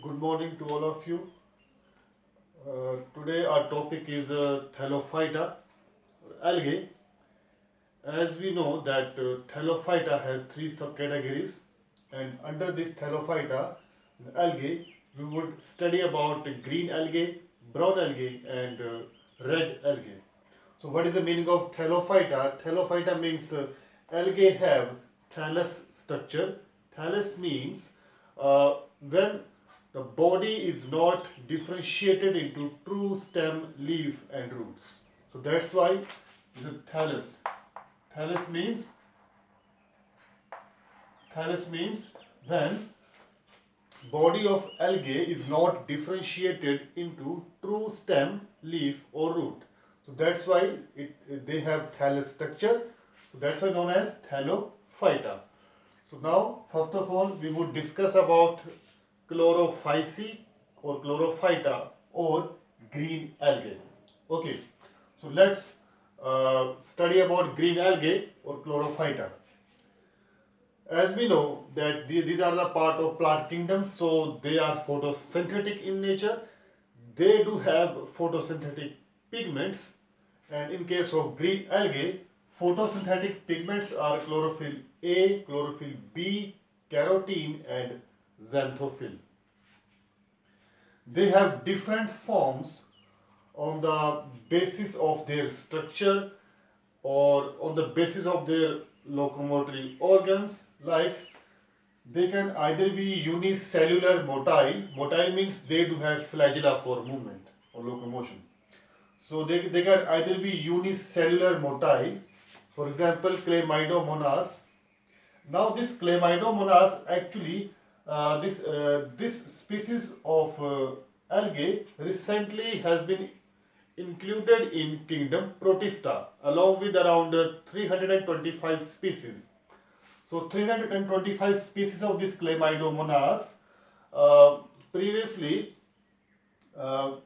Good morning to all of you. Today our topic is Thallophyta algae. As we know that Thallophyta has three subcategories, and under this Thallophyta algae, we would study about green algae, brown algae, and red algae. So, what is the meaning of Thallophyta? Thallophyta means algae have thallus structure. Thallus means when the body is not differentiated into true stem, leaf, and roots. So that's why the thallus. Thallus means thallus means when body of algae is not differentiated into true stem, leaf, or root. So that's why they have thallus structure. So that's why known as Thallophyta. So now, first of all, we would discuss about chlorophyci or chlorophyta or green algae. Okay, so let's study about green algae or chlorophyta. As we know that these are the part of plant kingdom, so they are photosynthetic in nature. They do have photosynthetic pigments, and in case of green algae, photosynthetic pigments are chlorophyll A, chlorophyll B, carotene, and xanthophyll. They have different forms on the basis of their structure or on the basis of their locomotory organs, like they can either be unicellular motile. Motile means they do have flagella for movement or locomotion. So they can either be unicellular motile, for example, Chlamydomonas. Now this Chlamydomonas actually, this species of algae recently has been included in kingdom Protista along with around 325 species. So 325 species of this Chlamydomonas. Previously, uh,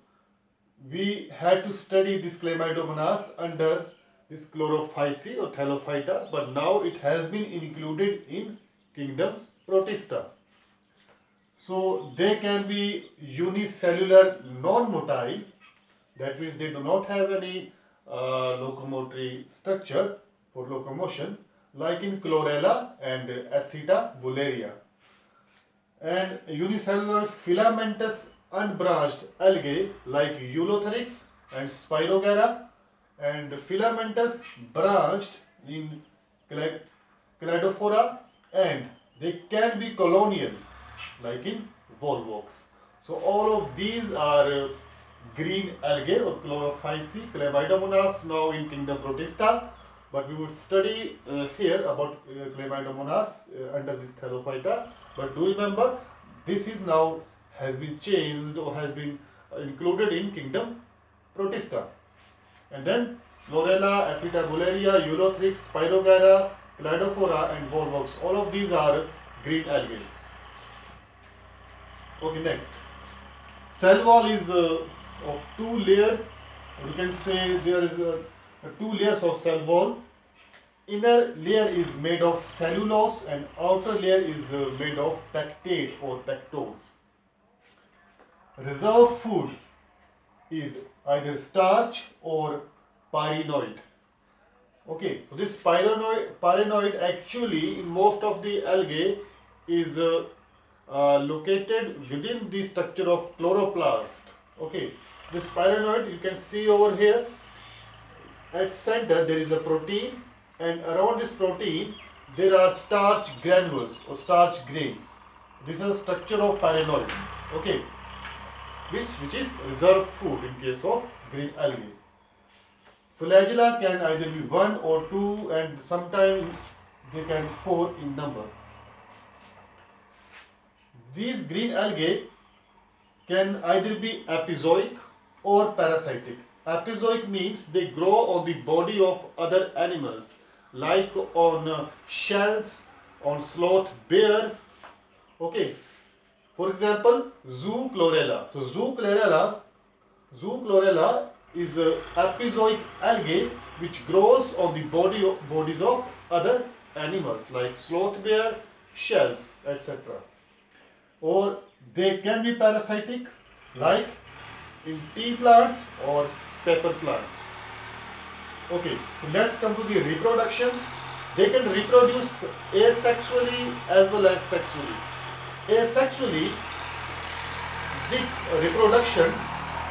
we had to study this Chlamydomonas under this Chlorophyci or Thallophyta, but now it has been included in kingdom Protista. So they can be unicellular non-motile, that means they do not have any locomotory structure for locomotion, like in Chlorella and Acetabularia. And unicellular filamentous unbranched algae like Eulotherix and Spirogyra, and filamentous branched in Cladophora, and they can be colonial like in volvox. So all of these are green algae or chlorophyci, Chlamydomonas now in kingdom Protista, but we would study here about Chlamydomonas under this Thallophyta. But do remember, this is now has been changed or has been included in kingdom Protista. And then Chlorella, Acetabularia, Eulothrix, Spirogyra, Cladophora, and volvox. All of these are green algae. Okay, next. Cell wall is of two layered. You can say there is two layers of cell wall. Inner layer is made of cellulose and outer layer is made of pectate or pectose. Reserve food is either starch or pyrenoid. Okay, so this pyrenoid actually in most of the algae is located within the structure of chloroplast. Okay, this pyrenoid you can see over here. At center there is a protein, and around this protein there are starch granules or starch grains. This is the structure of pyrenoid. Okay, which is reserve food in case of green algae. Flagella can either be one or two, and sometimes they can four in number. These green algae can either be epizoic or parasitic. Epizoic means they grow on the body of other animals, like on shells, on sloth bear. Okay. For example, Zoochlorella. So Zoochlorella is a epizoic algae which grows on the bodies of other animals like sloth bear, shells, etc. or they can be parasitic, like in tea plants or pepper plants. Okay, so let's come to the reproduction. They can reproduce asexually as well as sexually. Asexually, this reproduction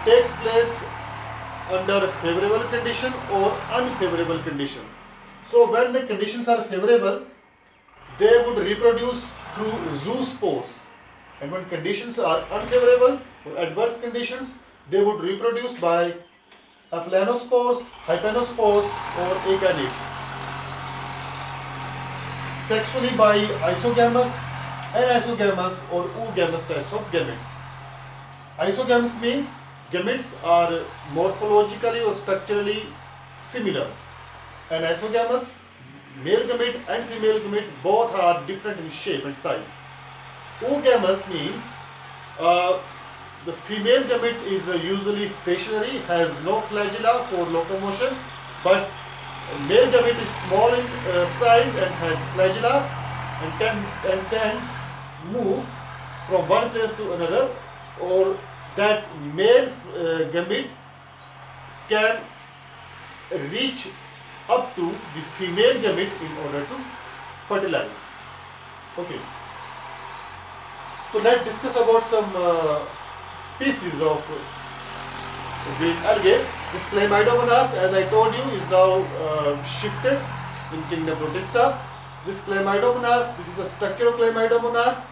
takes place under favorable condition or unfavorable condition. So when the conditions are favorable, they would reproduce through zoospores, and when conditions are unfavorable or adverse conditions, they would reproduce by aplanospores, hypanospores or acanids. Sexually by isogamous, anisogamous or oogamous types of gametes. Isogamous means gametes are morphologically or structurally similar, and isogamous, male gamete and female gamete both are different in shape and size. Oogamous means uh, the female gamete is usually stationary, has no flagella for locomotion, but male gamete is small in size and has flagella and can move from one place to another, or that male gamete can reach up to the female gamete in order to fertilize. Okay, so let's discuss about some species of green algae. This Chlamydomonas, as I told you, is now shifted in kingdom Protista. This Chlamydomonas, this is a structure of Chlamydomonas.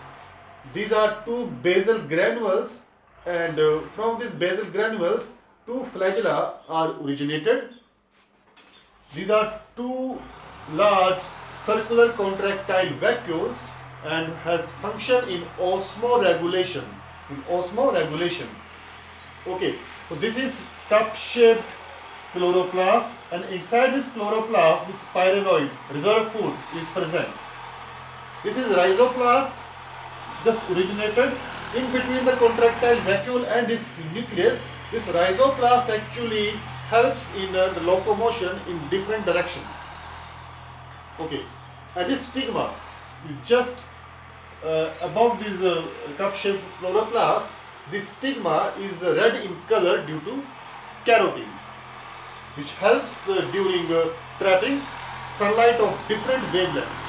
These are two basal granules, and from these basal granules, two flagella are originated. These are two large circular contractile vacuoles and has function in osmoregulation. Okay, so this is cup-shaped chloroplast, and inside this chloroplast, this pyrenoid reserve food is present. This is rhizoplast, just originated in between the contractile vacuole and this nucleus. This rhizoplast actually helps in the locomotion in different directions. Okay, and this stigma is just above this cup-shaped chloroplast. This stigma is red in color due to carotene, which helps during trapping sunlight of different wavelengths.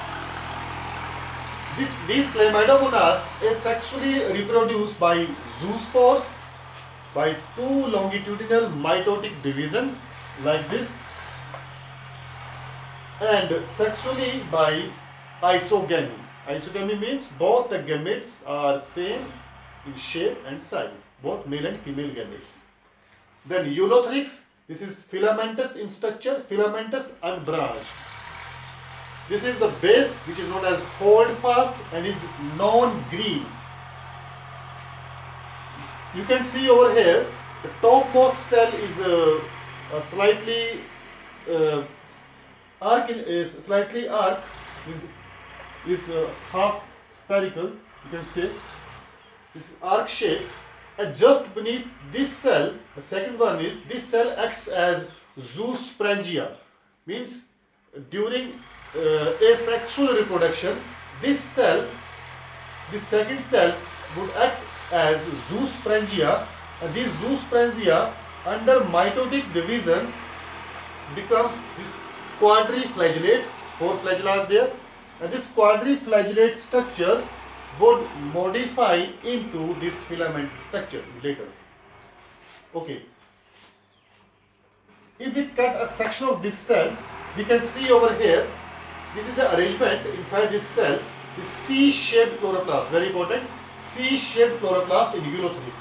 These Chlamydomonas asexually reproduce by zoospores, by two longitudinal mitotic divisions like this, and sexually by isogamy. Isogamy means both the gametes are same in shape and size, both male and female gametes. Then Eulothrix, this is filamentous in structure, filamentous unbranched. This is the base, which is known as holdfast and is non-green. You can see over here, the topmost cell is slightly arc, is half spherical. You can see this arc shape, and just beneath this cell, the second one is this cell acts as zoosprangia, means during asexual reproduction, this second cell would act as zoosprangia, and these zoosprangia under mitotic division becomes this quadriflagellate. 4 flagella are there, and this quadriflagellate structure would modify into this filament structure later. Okay, if we cut a section of this cell, we can see over here, this is the arrangement inside this cell, this C-shaped chloroplast, very important, C-shaped chloroplast in Eulothrix.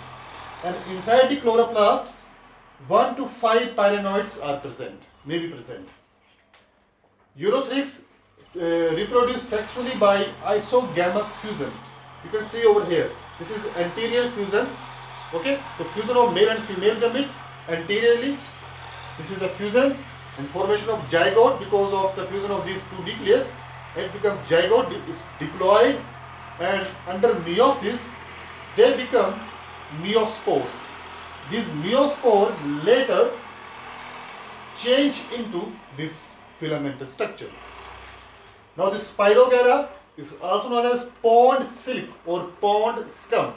And inside the chloroplast, 1 to 5 pyrenoids are present, may be present. Eulothrix reproduce sexually by isogamous fusion. You can see over here, this is anterior fusion, okay, the fusion of male and female gamete anteriorly. This is the fusion and formation of zygote. Because of the fusion of these two nucleus, it becomes zygote, is diploid, and under meiosis they become meiospores. These meiospores later change into this filamentous structure. Now this Spirogyra is also known as pond silk or pond scum.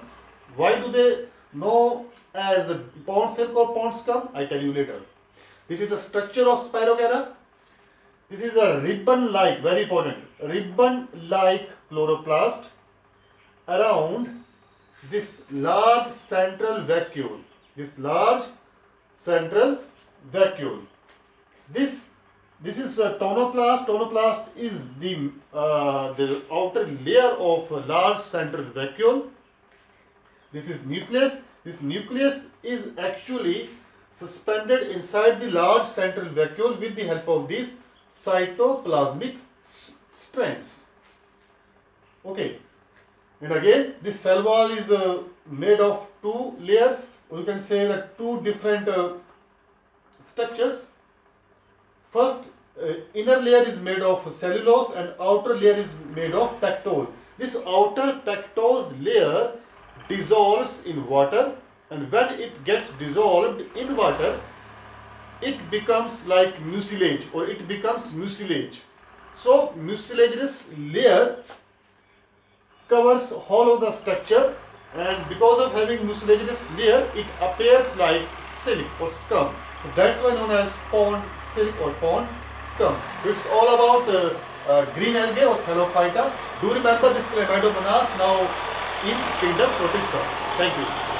Why do they know as pond silk or pond scum? I tell you later. This is the structure of Spirogyra. This is a ribbon-like, very important, ribbon-like chloroplast around this large central vacuole. This large central vacuole. This this is a tonoplast. Tonoplast is the outer layer of a large central vacuole. This is nucleus. This nucleus is actually suspended inside the large central vacuole with the help of these cytoplasmic strands. Okay, and again this cell wall is made of two layers. You can say that two different structures. First, inner layer is made of cellulose and outer layer is made of pectose. This outer pectose layer dissolves in water, and when it gets dissolved in water, it becomes like mucilage, or it becomes mucilage. So mucilaginous layer covers whole of the structure, and because of having mucilaginous layer, it appears like silk or scum. That's why known as pond silk or pond scum. It's all about green algae or Thallophyta. Do remember this Chlamydomonas now in kingdom Protista. Thank you.